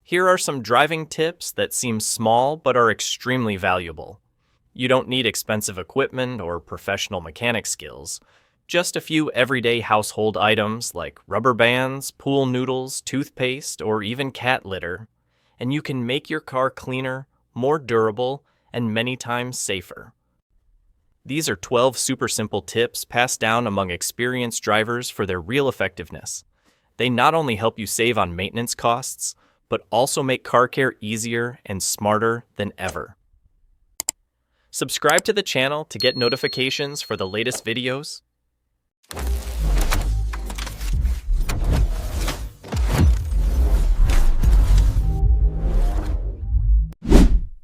Here are some driving tips that seem small but are extremely valuable. You don't need expensive equipment or professional mechanic skills. Just a few everyday household items like rubber bands, pool noodles, toothpaste, or even cat litter, and you can make your car cleaner, more durable, and many times safer. These are 12 super simple tips passed down among experienced drivers for their real effectiveness. They not only help you save on maintenance costs, but also make car care easier and smarter than ever. Subscribe to the channel to get notifications for the latest videos.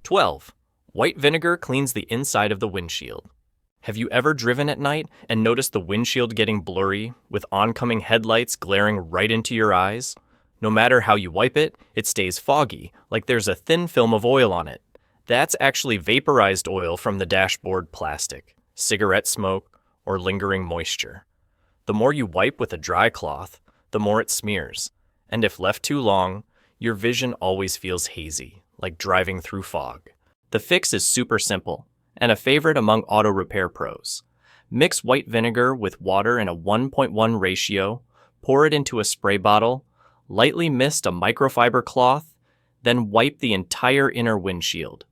12. White vinegar cleans the inside of the windshield. Have you ever driven at night and noticed the windshield getting blurry, with oncoming headlights glaring right into your eyes? No matter how you wipe it, it stays foggy, like there's a thin film of oil on it. That's actually vaporized oil from the dashboard plastic, cigarette smoke, or lingering moisture. The more you wipe with a dry cloth, the more it smears, and if left too long, your vision always feels hazy, like driving through fog. The fix is super simple, and a favorite among auto repair pros. Mix white vinegar with water in a 1:1 ratio, pour it into a spray bottle, lightly mist a microfiber cloth, then wipe the entire inner windshield.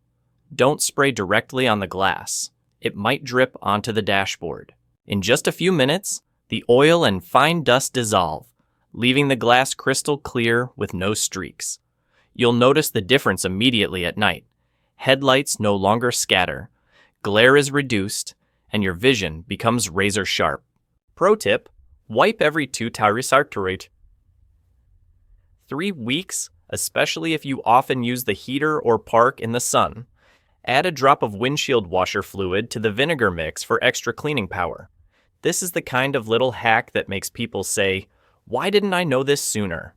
Don't spray directly on the glass. It might drip onto the dashboard. In just a few minutes, the oil and fine dust dissolve, leaving the glass crystal clear with no streaks. You'll notice the difference immediately at night. Headlights no longer scatter, glare is reduced, and your vision becomes razor sharp. Pro tip: wipe every 2 to 3 weeks, especially if you often use the heater or park in the sun. Add a drop of windshield washer fluid to the vinegar mix for extra cleaning power. This is the kind of little hack that makes people say, "Why didn't I know this sooner?"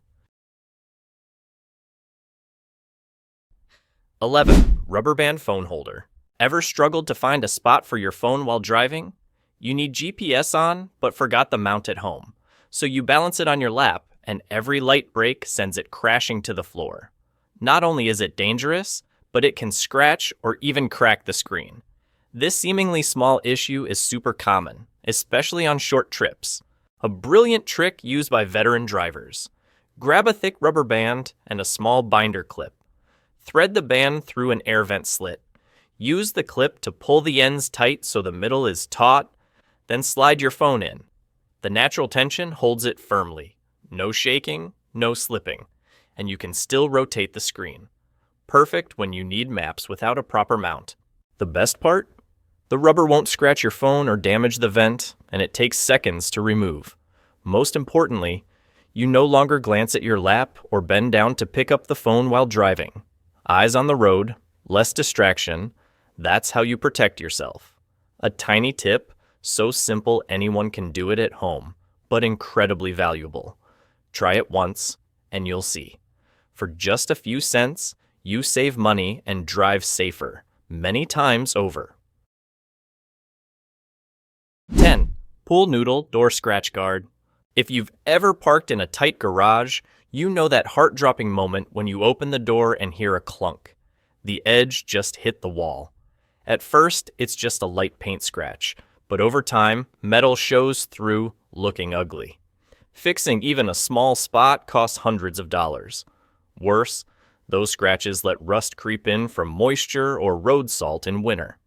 11. Rubber band phone holder. Ever struggled to find a spot for your phone while driving? You need GPS on, but forgot the mount at home. So you balance it on your lap, and every light break sends it crashing to the floor. Not only is it dangerous, but it can scratch or even crack the screen. This seemingly small issue is super common, especially on short trips. A brilliant trick used by veteran drivers. Grab a thick rubber band and a small binder clip. Thread the band through an air vent slit. Use the clip to pull the ends tight so the middle is taut, then slide your phone in. The natural tension holds it firmly. No shaking, no slipping, and you can still rotate the screen. Perfect when you need maps without a proper mount. The best part? The rubber won't scratch your phone or damage the vent, and it takes seconds to remove. Most importantly, you no longer glance at your lap or bend down to pick up the phone while driving. Eyes on the road, less distraction. That's how you protect yourself. A tiny tip, so simple anyone can do it at home, but incredibly valuable. Try it once, and you'll see. For just a few cents, you save money and drive safer, many times over. 10. Pool noodle door scratch guard. If you've ever parked in a tight garage, you know that heart-dropping moment when you open the door and hear a clunk. The edge just hit the wall. At first, it's just a light paint scratch, but over time, metal shows through, looking ugly. Fixing even a small spot costs hundreds of dollars. Worse, those scratches let rust creep in from moisture or road salt in winter.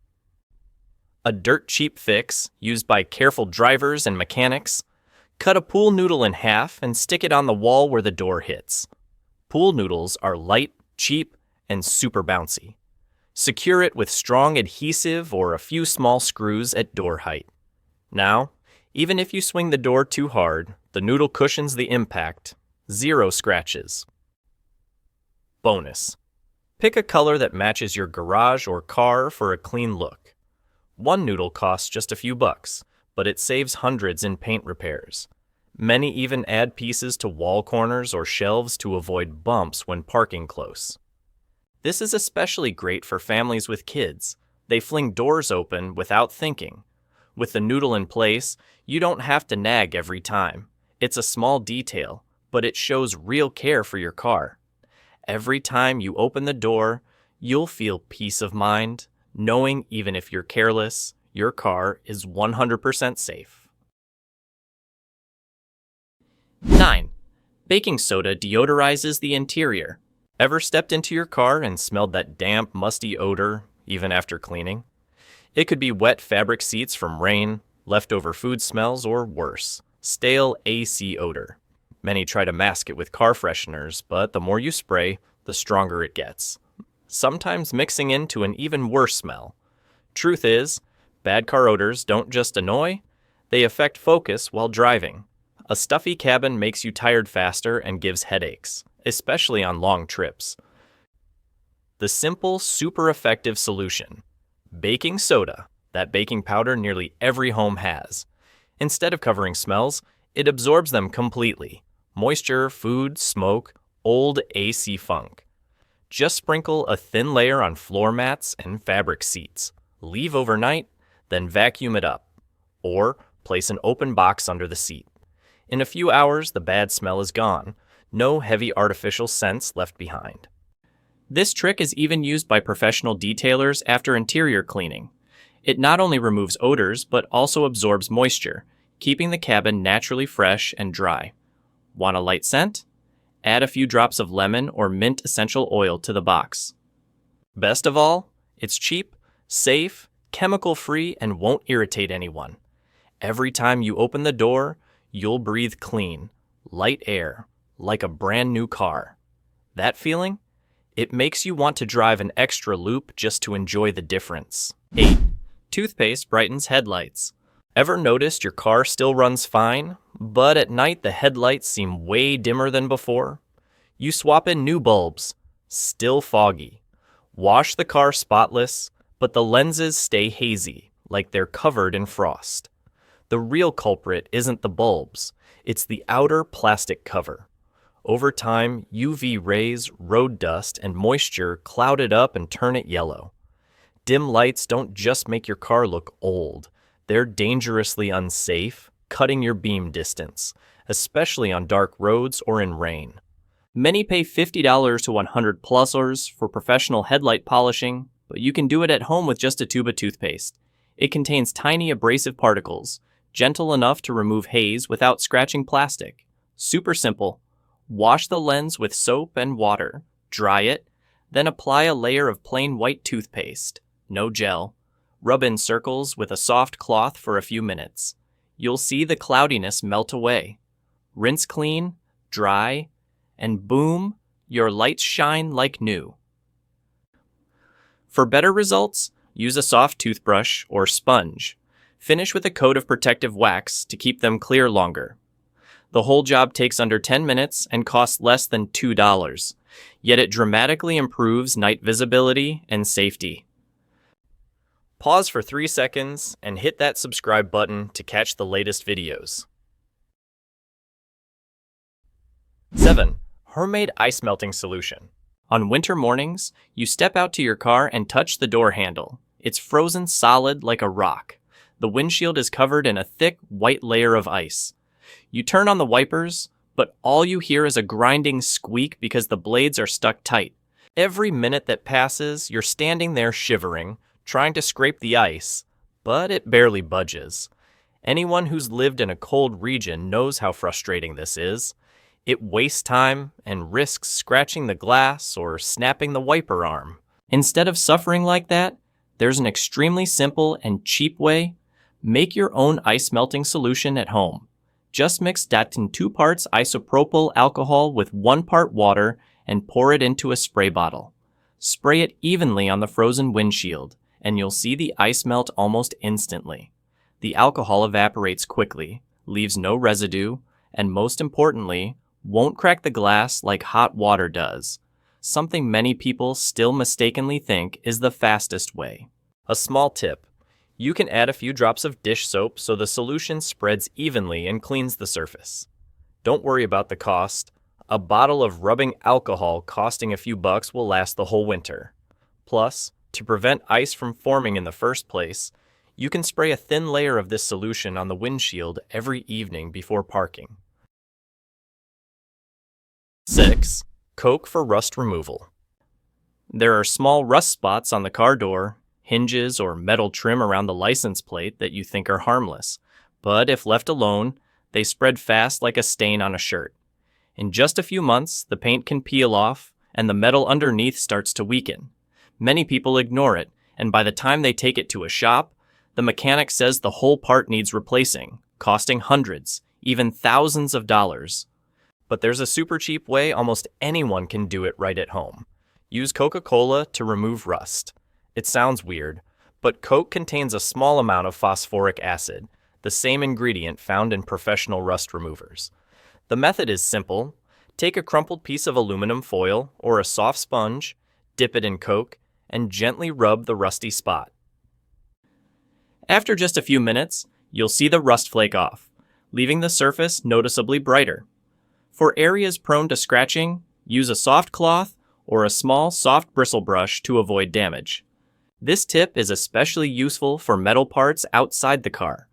A dirt-cheap fix, used by careful drivers and mechanics: cut a pool noodle in half and stick it on the wall where the door hits. Pool noodles are light, cheap, and super bouncy. Secure it with strong adhesive or a few small screws at door height. Now, even if you swing the door too hard, the noodle cushions the impact. 0 scratches. Bonus: pick a color that matches your garage or car for a clean look. One noodle costs just a few bucks, but it saves hundreds in paint repairs. Many even add pieces to wall corners or shelves to avoid bumps when parking close. This is especially great for families with kids. They fling doors open without thinking. With the noodle in place, you don't have to nag every time. It's a small detail, but it shows real care for your car. Every time you open the door, you'll feel peace of mind, knowing even if you're careless, your car is 100% safe. 9. Baking soda deodorizes the interior. Ever stepped into your car and smelled that damp, musty odor, even after cleaning? It could be wet fabric seats from rain, leftover food smells, or worse, stale AC odor. Many try to mask it with car fresheners, but the more you spray, the stronger it gets, sometimes mixing into an even worse smell. Truth is, bad car odors don't just annoy, they affect focus while driving. A stuffy cabin makes you tired faster and gives headaches, especially on long trips. The simple, super effective solution: baking soda, that baking powder nearly every home has. Instead of covering smells, it absorbs them completely. Moisture, food, smoke, old AC funk. Just sprinkle a thin layer on floor mats and fabric seats. Leave overnight, then vacuum it up. Or place an open box under the seat. In a few hours, the bad smell is gone. No heavy artificial scents left behind. This trick is even used by professional detailers after interior cleaning. It not only removes odors, but also absorbs moisture, keeping the cabin naturally fresh and dry. Want a light scent? Add a few drops of lemon or mint essential oil to the box. Best of all, it's cheap, safe, chemical-free, and won't irritate anyone. Every time you open the door, you'll breathe clean, light air, like a brand new car. That feeling? It makes you want to drive an extra loop just to enjoy the difference. 8. Toothpaste brightens headlights. Ever noticed your car still runs fine, but at night the headlights seem way dimmer than before? You swap in new bulbs, still foggy. Wash the car spotless, but the lenses stay hazy, like they're covered in frost. The real culprit isn't the bulbs, it's the outer plastic cover. Over time, UV rays, road dust, and moisture cloud it up and turn it yellow. Dim lights don't just make your car look old, they're dangerously unsafe, cutting your beam distance, especially on dark roads or in rain. Many pay $50 to $100+ for professional headlight polishing, but you can do it at home with just a tube of toothpaste. It contains tiny abrasive particles, gentle enough to remove haze without scratching plastic. Super simple. Wash the lens with soap and water, dry it, then apply a layer of plain white toothpaste, no gel. Rub in circles with a soft cloth for a few minutes. You'll see the cloudiness melt away. Rinse clean, dry, and boom, your lights shine like new. For better results, use a soft toothbrush or sponge. Finish with a coat of protective wax to keep them clear longer. The whole job takes under 10 minutes and costs less than $2, yet it dramatically improves night visibility and safety. Pause for 3 seconds and hit that subscribe button to catch the latest videos. 7. Homemade ice melting solution. On winter mornings, you step out to your car and touch the door handle. It's frozen solid like a rock. The windshield is covered in a thick, white layer of ice. You turn on the wipers, but all you hear is a grinding squeak because the blades are stuck tight. Every minute that passes, you're standing there shivering, trying to scrape the ice, but it barely budges. Anyone who's lived in a cold region knows how frustrating this is. It wastes time and risks scratching the glass or snapping the wiper arm. Instead of suffering like that, there's an extremely simple and cheap way. Make your own ice melting solution at home. Just mix that in 2 parts isopropyl alcohol with 1 part water and pour it into a spray bottle. Spray it evenly on the frozen windshield, and you'll see the ice melt almost instantly. The alcohol evaporates quickly, leaves no residue, and most importantly, won't crack the glass like hot water does, something many people still mistakenly think is the fastest way. A small tip: you can add a few drops of dish soap so the solution spreads evenly and cleans the surface. Don't worry about the cost. A bottle of rubbing alcohol costing a few bucks will last the whole winter. Plus, to prevent ice from forming in the first place, you can spray a thin layer of this solution on the windshield every evening before parking. 6. Coke for rust removal. There are small rust spots on the car door, hinges, or metal trim around the license plate that you think are harmless, but if left alone, they spread fast like a stain on a shirt. In just a few months, the paint can peel off, and the metal underneath starts to weaken. Many people ignore it, and by the time they take it to a shop, the mechanic says the whole part needs replacing, costing hundreds, even thousands of dollars. But there's a super cheap way almost anyone can do it right at home. Use Coca-Cola to remove rust. It sounds weird, but Coke contains a small amount of phosphoric acid, the same ingredient found in professional rust removers. The method is simple. Take a crumpled piece of aluminum foil or a soft sponge, dip it in Coke, and gently rub the rusty spot. After just a few minutes, you'll see the rust flake off, leaving the surface noticeably brighter. For areas prone to scratching, use a soft cloth or a small, soft bristle brush to avoid damage. This tip is especially useful for metal parts outside the car,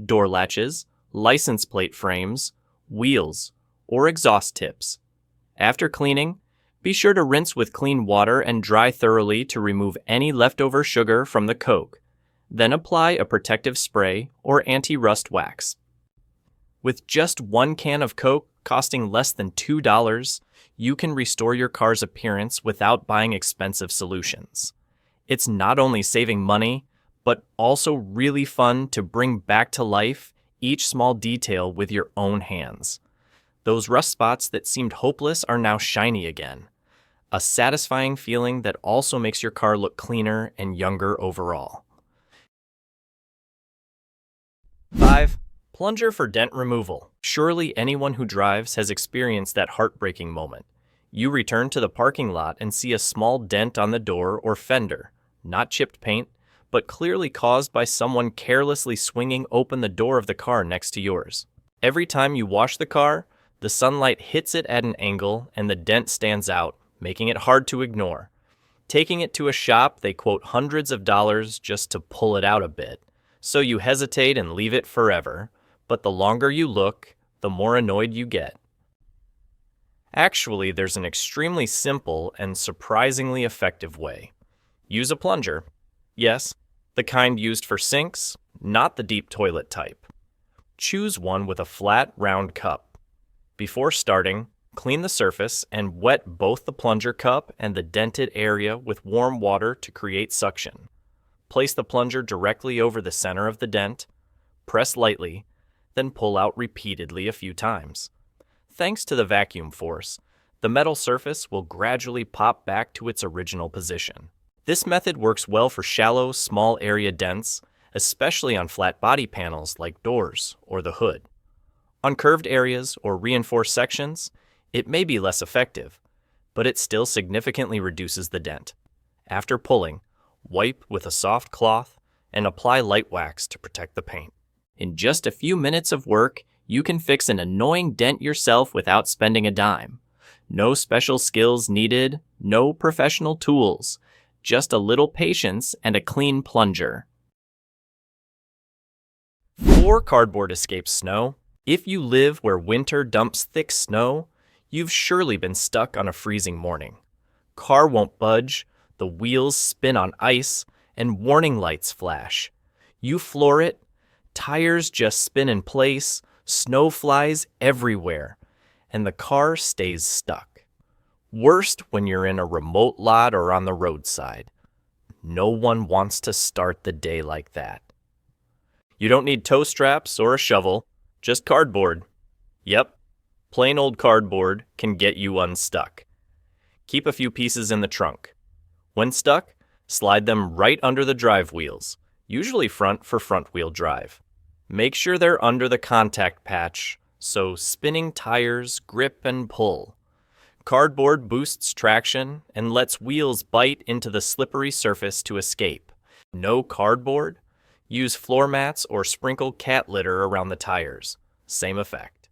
door latches, license plate frames, wheels, or exhaust tips. After cleaning, be sure to rinse with clean water and dry thoroughly to remove any leftover sugar from the Coke. Then apply a protective spray or anti-rust wax. With just one can of Coke costing less than $2, you can restore your car's appearance without buying expensive solutions. It's not only saving money, but also really fun to bring back to life each small detail with your own hands. Those rust spots that seemed hopeless are now shiny again. A satisfying feeling that also makes your car look cleaner and younger overall. 5. Plunger for dent removal. Surely anyone who drives has experienced that heartbreaking moment. You return to the parking lot and see a small dent on the door or fender, not chipped paint, but clearly caused by someone carelessly swinging open the door of the car next to yours. Every time you wash the car, the sunlight hits it at an angle and the dent stands out, making it hard to ignore. Taking it to a shop, they quote hundreds of dollars just to pull it out a bit. So you hesitate and leave it forever, but the longer you look, the more annoyed you get. Actually, there's an extremely simple and surprisingly effective way. Use a plunger. Yes, the kind used for sinks, not the deep toilet type. Choose one with a flat, round cup. Before starting, clean the surface and wet both the plunger cup and the dented area with warm water to create suction. Place the plunger directly over the center of the dent, press lightly, then pull out repeatedly a few times. Thanks to the vacuum force, the metal surface will gradually pop back to its original position. This method works well for shallow, small area dents, especially on flat body panels like doors or the hood. On curved areas or reinforced sections, it may be less effective, but it still significantly reduces the dent. After pulling, wipe with a soft cloth and apply light wax to protect the paint. In just a few minutes of work, you can fix an annoying dent yourself without spending a dime. No special skills needed, no professional tools, just a little patience and a clean plunger. 4. Cardboard escapes snow. If you live where winter dumps thick snow, you've surely been stuck on a freezing morning. Car won't budge, the wheels spin on ice, and warning lights flash. You floor it, tires just spin in place, snow flies everywhere, and the car stays stuck. Worst when you're in a remote lot or on the roadside. No one wants to start the day like that. You don't need tow straps or a shovel, just cardboard. Yep, plain old cardboard can get you unstuck. Keep a few pieces in the trunk. When stuck, slide them right under the drive wheels, usually front for front-wheel drive. Make sure they're under the contact patch, so spinning tires grip and pull. Cardboard boosts traction and lets wheels bite into the slippery surface to escape. No cardboard? Use floor mats or sprinkle cat litter around the tires. Same effect.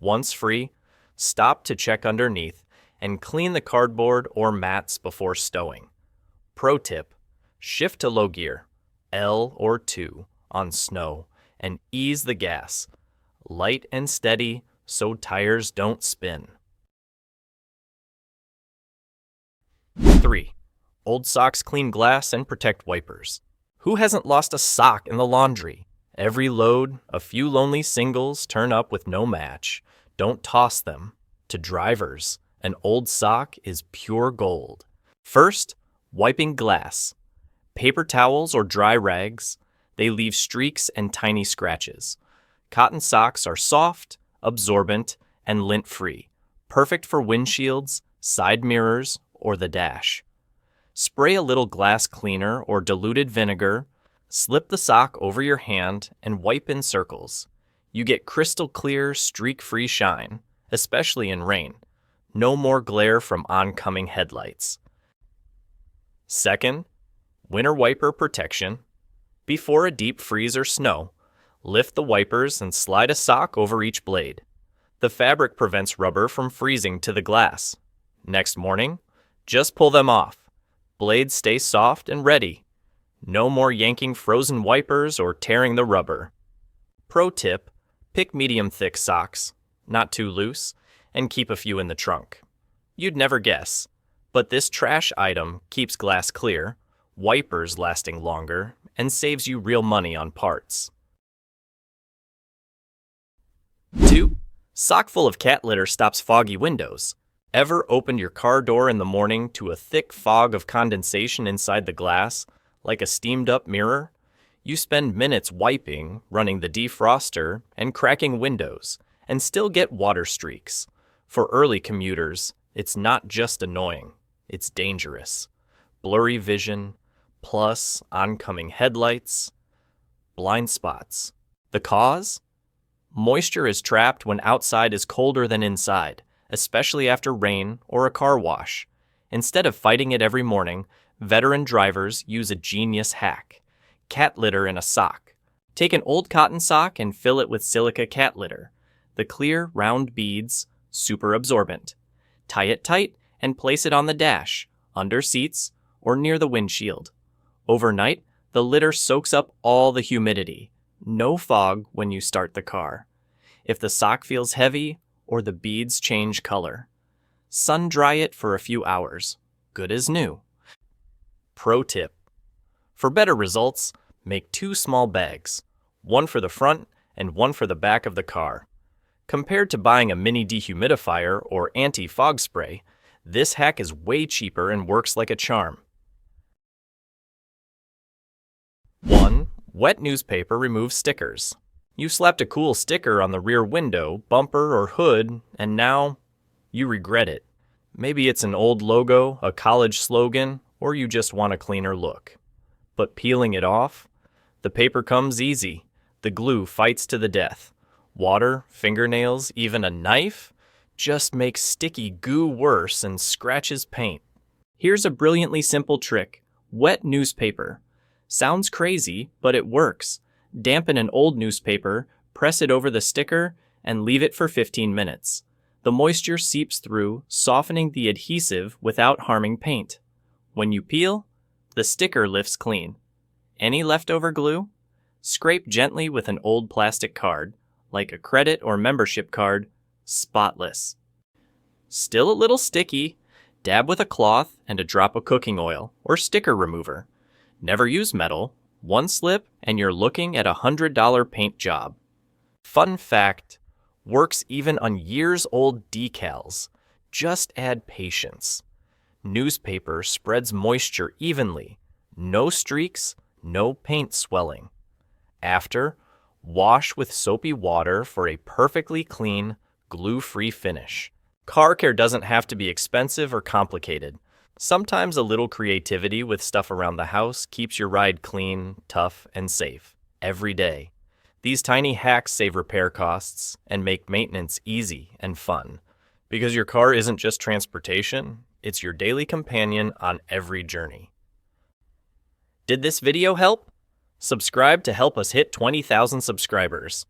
Once free, stop to check underneath and clean the cardboard or mats before stowing. Pro tip, shift to low gear, L or 2, on snow and ease the gas. Light and steady so tires don't spin. 3. Old socks clean glass and protect wipers. Who hasn't lost a sock in the laundry? Every load, a few lonely singles turn up with no match. Don't toss them. To drivers, an old sock is pure gold. First, wiping glass. Paper towels or dry rags, they leave streaks and tiny scratches. Cotton socks are soft, absorbent, and lint-free, perfect for windshields, side mirrors, or the dash. Spray a little glass cleaner or diluted vinegar, slip the sock over your hand, and wipe in circles. You get crystal clear, streak-free shine, especially in rain. No more glare from oncoming headlights. Second, winter wiper protection. Before a deep freeze or snow, lift the wipers and slide a sock over each blade. The fabric prevents rubber from freezing to the glass. Next morning, just pull them off. Blades stay soft and ready. No more yanking frozen wipers or tearing the rubber. Pro tip, pick medium-thick socks, not too loose, and keep a few in the trunk. You'd never guess, but this trash item keeps glass clear, wipers lasting longer, and saves you real money on parts. 2. Sock full of cat litter stops foggy windows. Ever opened your car door in the morning to a thick fog of condensation inside the glass, like a steamed-up mirror? You spend minutes wiping, running the defroster, and cracking windows, and still get water streaks. For early commuters, it's not just annoying, it's dangerous. Blurry vision, plus oncoming headlights, blind spots. The cause? Moisture is trapped when outside is colder than inside, especially after rain or a car wash. Instead of fighting it every morning, veteran drivers use a genius hack: cat litter in a sock. Take an old cotton sock and fill it with silica cat litter. The clear, round beads, super absorbent. Tie it tight and place it on the dash, under seats, or near the windshield. Overnight, the litter soaks up all the humidity. No fog when you start the car. If the sock feels heavy or the beads change color, sun dry it for a few hours. Good as new. Pro tip: for better results, make 2 small bags, one for the front and one for the back of the car. Compared to buying a mini dehumidifier or anti-fog spray, this hack is way cheaper and works like a charm. 1. Wet newspaper removes stickers. You slapped a cool sticker on the rear window, bumper, or hood, and now you regret it. Maybe it's an old logo, a college slogan, or you just want a cleaner look. But peeling it off? The paper comes easy. The glue fights to the death. Water, fingernails, even a knife just makes sticky goo worse and scratches paint. Here's a brilliantly simple trick: wet newspaper. Sounds crazy, but it works. Dampen an old newspaper, press it over the sticker, and leave it for 15 minutes. The moisture seeps through, softening the adhesive without harming paint. When you peel, the sticker lifts clean. Any leftover glue? Scrape gently with an old plastic card, like a credit or membership card, spotless. Still a little sticky? Dab with a cloth and a drop of cooking oil or sticker remover. Never use metal. One slip and you're looking at a $100 paint job. Fun fact: works even on years-old decals. Just add patience. Newspaper spreads moisture evenly. No streaks, no paint swelling. After, wash with soapy water for a perfectly clean, glue-free finish. Car care doesn't have to be expensive or complicated. Sometimes a little creativity with stuff around the house keeps your ride clean, tough, and safe every day. These tiny hacks save repair costs and make maintenance easy and fun. Because your car isn't just transportation, it's your daily companion on every journey. Did this video help? Subscribe to help us hit 20,000 subscribers.